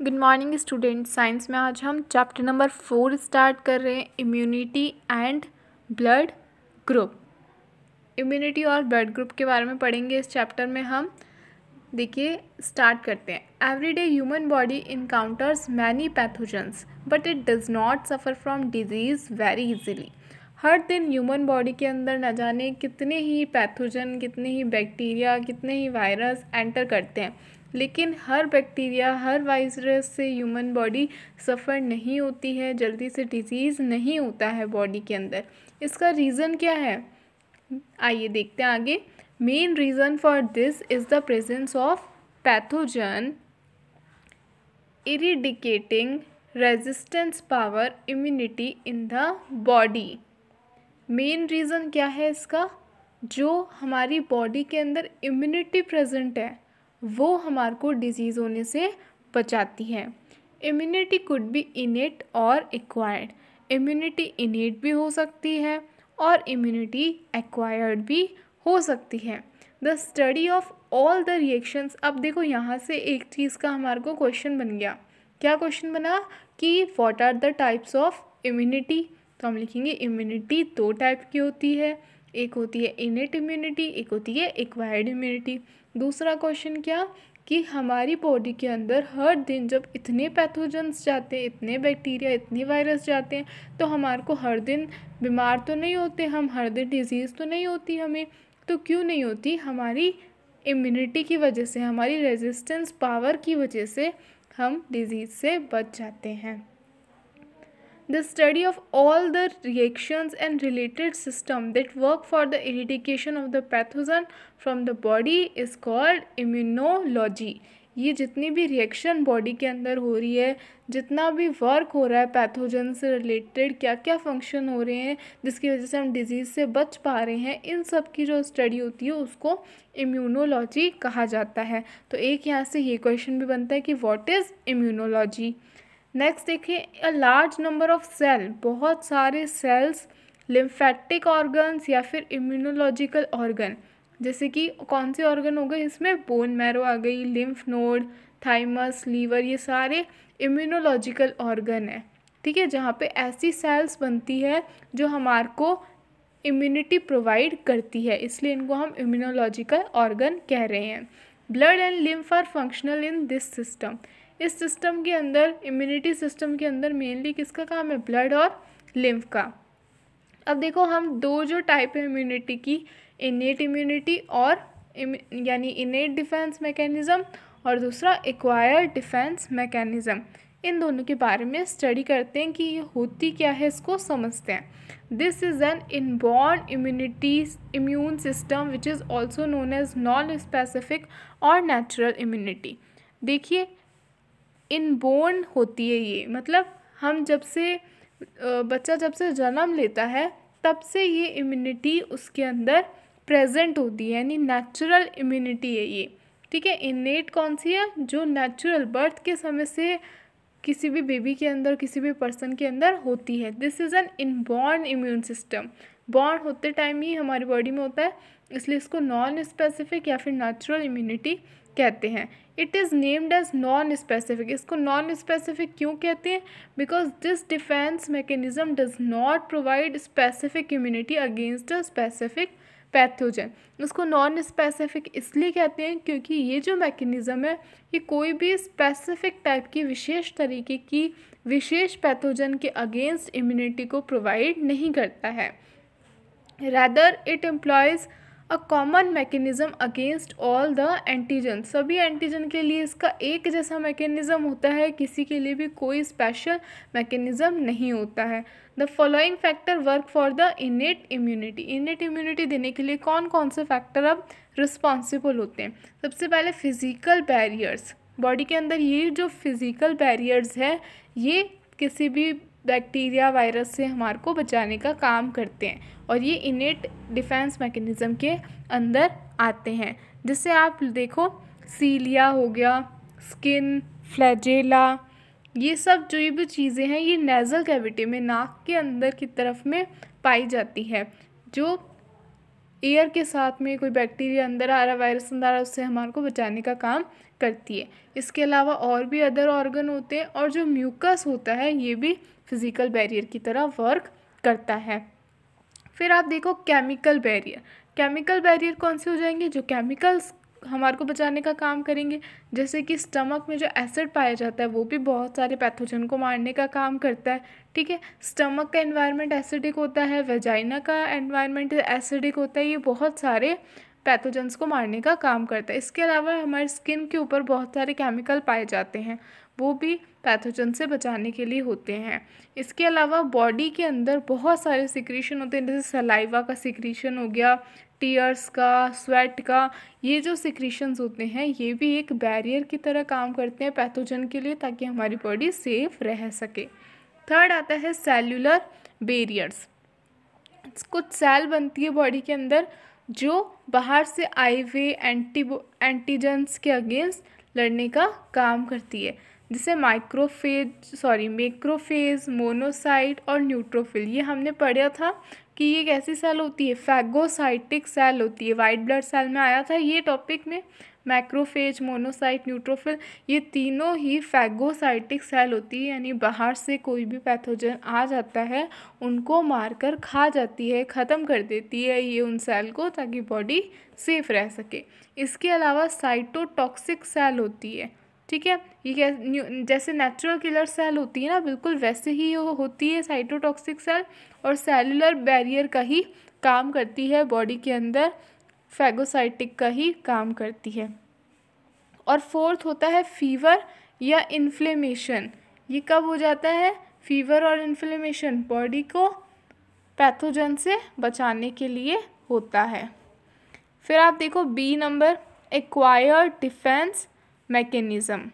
Good morning student. Science में आज हम चैप्टर नंबर 4 स्टार्ट कर रहे हैं, immunity and blood group. Immunity और ब्लड ग्रुप के बारे में पढ़ेंगे इस चैप्टर में हम। देखिए स्टार्ट करते हैं। Everyday human body encounters many pathogens but it does not suffer from disease very easily. हर दिन ह्यूमन बॉडी के अंदर न जाने कितने ही पैथोजन, कितने ही बैक्टीरिया, कितने ही वायरस एंटर करते हैं, लेकिन हर बैक्टीरिया, हर वायरस से ह्यूमन बॉडी सफ़र नहीं होती है, जल्दी से डिजीज़ नहीं होता है बॉडी के अंदर। इसका रीज़न क्या है? आइए देखते हैं आगे। Main reason for this is the presence of pathogen eradicating resistance power immunity in the body. Main reason क्या है इसका? जो हमारी बॉडी के अंदर इम्यूनिटी प्रेजेंट है वो हमारे को डिजीज़ होने से बचाती है। इम्यूनिटी कुड बी इनेट और एक्वायर्ड। इम्यूनिटी इनेट भी हो सकती है और इम्यूनिटी एक्वायर्ड भी हो सकती है। The study of all the reactions. अब देखो यहाँ से एक चीज़ का हमारे को क्वेश्चन बन गया। क्या क्वेश्चन बना कि what are the types of immunity? तो हम लिखेंगे इम्यूनिटी दो टाइप की होती है, एक होती है इनेट इम्यूनिटी, एक होती है एक्वायर्ड इम्यूनिटी। दूसरा क्वेश्चन क्या कि हमारी बॉडी के अंदर हर दिन जब इतने पैथोजेंस जाते हैं, इतने बैक्टीरिया, इतने वायरस जाते हैं, तो हमारे को हर दिन बीमार तो नहीं होते हम, हर दिन डिजीज़ तो नहीं होती हमें। तो क्यों नहीं होती? हमारी इम्यूनिटी की वजह से, हमारी रेजिस्टेंस पावर की वजह से हम डिजीज़ से बच जाते हैं। The study of all the reactions and related system that work for the eradication of the pathogen from the body is called immunology। ये जितनी भी रिएक्शन बॉडी के अंदर हो रही है, जितना भी वर्क हो रहा है पैथोजन से रिलेटेड, क्या क्या फंक्शन हो रहे हैं जिसकी वजह से हम डिजीज़ से बच पा रहे हैं, इन सब की जो स्टडी होती है उसको इम्यूनोलॉजी कहा जाता है। तो एक यहाँ से ये क्वेश्चन भी बनता है कि व्हाट इज़ इम्यूनोलॉजी। नेक्स्ट देखिए, a large number of cell, बहुत सारे सेल्स, लिम्फेटिक ऑर्गन्स या फिर इम्यूनोलॉजिकल ऑर्गन, जैसे कि कौन से ऑर्गन हो गए इसमें? बोन मैरो आ गई, लिम्फ नोड, थाइमस, लीवर, ये सारे इम्यूनोलॉजिकल ऑर्गन है। ठीक है, जहाँ पे ऐसी सेल्स बनती है जो हमारे को इम्यूनिटी प्रोवाइड करती है, इसलिए इनको हम इम्यूनोलॉजिकल ऑर्गन कह रहे हैं। Blood and lymph are functional in this system. इस सिस्टम के अंदर, इम्यूनिटी सिस्टम के अंदर मेनली किसका काम है? ब्लड और लिम्फ का। अब देखो हम दो जो टाइप है इम्यूनिटी की, इनेट इम्यूनिटी और यानी इनेट डिफेंस मैकेनिज़्म और दूसरा एक्वायर्ड डिफेंस मैकेनिज़्म, इन दोनों के बारे में स्टडी करते हैं कि ये होती क्या है, इसको समझते हैं। This is an inborn immune system which is also known as non specific और नेचुरल इम्यूनिटी। देखिए इनबोर्न होती है ये, मतलब हम जब से बच्चा जब से जन्म लेता है तब से ये इम्यूनिटी उसके अंदर प्रेजेंट होती है, यानी नेचुरल इम्यूनिटी है ये। ठीक है, इनेट कौन सी है? जो नेचुरल बर्थ के समय से किसी भी बेबी के अंदर, किसी भी पर्सन के अंदर होती है। This is an inborn immune system. Born होते टाइम ही हमारी बॉडी में होता है, इसलिए इसको नॉन स्पेसिफिक या फिर नेचुरल इम्यूनिटी कहते हैं। It is named as non specific. इसको नॉन स्पेसिफिक क्यों कहते हैं? Because this defence mechanism does not provide specific immunity against a specific pathogen. इसको नॉन स्पेसिफिक इसलिए कहते हैं क्योंकि ये जो मैकेनिज़्म है ये कोई भी स्पेसिफिक टाइप की, विशेष तरीके की, विशेष पैथोजन के अगेंस्ट इम्यूनिटी को प्रोवाइड नहीं करता है। Rather it employees a common mechanism against all the antigen. सभी एंटीजन के लिए इसका एक जैसा मैकेनिज़्म होता है, किसी के लिए भी कोई स्पेशल मैकेनिज़्म नहीं होता है। The following factor work for the innate immunity. Innate immunity देने के लिए कौन कौन से फैक्टर अब रिस्पॉन्सिबल होते हैं? सबसे पहले फिज़िकल बैरियर्स। बॉडी के अंदर ये जो फिज़िकल बैरियर्स है ये किसी भी बैक्टीरिया, वायरस से हमारे को बचाने का काम करते हैं और ये इनेट डिफेंस मैकेनिज़्म के अंदर आते हैं। जिससे आप देखो सीलिया हो गया, स्किन, फ्लैजेला, ये सब जो ये भी चीज़ें हैं ये नेज़ल कैविटी में, नाक के अंदर की तरफ में पाई जाती है। जो एयर के साथ में कोई बैक्टीरिया अंदर आ रहा, वायरस अंदर आ रहा, उससे हमारे को बचाने का काम करती है। इसके अलावा और भी अदर ऑर्गन होते हैं, और जो म्यूकस होता है ये भी फिजिकल बैरियर की तरह वर्क करता है। फिर आप देखो केमिकल बैरियर। केमिकल बैरियर कौन से हो जाएंगे? जो केमिकल्स हमारे को बचाने का काम करेंगे। जैसे कि स्टमक में जो एसिड पाया जाता है वो भी बहुत सारे पैथोजन को मारने का काम करता है। ठीक है, स्टमक का एनवायरनमेंट एसिडिक होता है, वेजाइना का एनवायरनमेंट एसिडिक होता है, ये बहुत सारे पैथोजन्स को मारने का काम करता है। इसके अलावा हमारी स्किन के ऊपर बहुत सारे केमिकल पाए जाते हैं, वो भी पैथोजन से बचाने के लिए होते हैं। इसके अलावा बॉडी के अंदर बहुत सारे सिक्रीशन होते हैं, जैसे सलाइवा का सिक्रीशन हो गया, टीयर्स का, स्वेट का, ये जो सिक्रीशंस होते हैं ये भी एक बैरियर की तरह काम करते हैं पैथोजन के लिए, ताकि हमारी बॉडी सेफ रह सके। थर्ड आता है सेल्यूलर बैरियर्स। कुछ सेल बनती है बॉडी के अंदर जो बाहर से आए हुए एंटीजेंस के अगेंस्ट लड़ने का काम करती है, जिसे मैक्रोफेज, मोनोसाइट और न्यूट्रोफिल। ये हमने पढ़ा था कि ये एक ऐसी सेल होती है, फैगोसाइटिक सेल होती है, वाइट ब्लड सेल में आया था ये टॉपिक में। मैक्रोफेज, मोनोसाइट, न्यूट्रोफिल, ये तीनों ही फैगोसाइटिक सेल होती है, यानी बाहर से कोई भी पैथोजन आ जाता है उनको मारकर खा जाती है, ख़त्म कर देती है ये उन सेल को, ताकि बॉडी सेफ रह सके। इसके अलावा साइटोटॉक्सिक सेल होती है। ठीक है, ये जैसे नेचुरल किलर सेल होती है ना, बिल्कुल वैसे ही होती है साइटोटॉक्सिक सेल, और सेलुलर बैरियर का ही काम करती है बॉडी के अंदर, फैगोसाइटिक का ही काम करती है। और फोर्थ होता है फीवर या इन्फ्लेमेशन। ये कब हो जाता है? फीवर और इन्फ्लेमेशन बॉडी को पैथोजन से बचाने के लिए होता है। फिर आप देखो B number, acquired defence mechanism.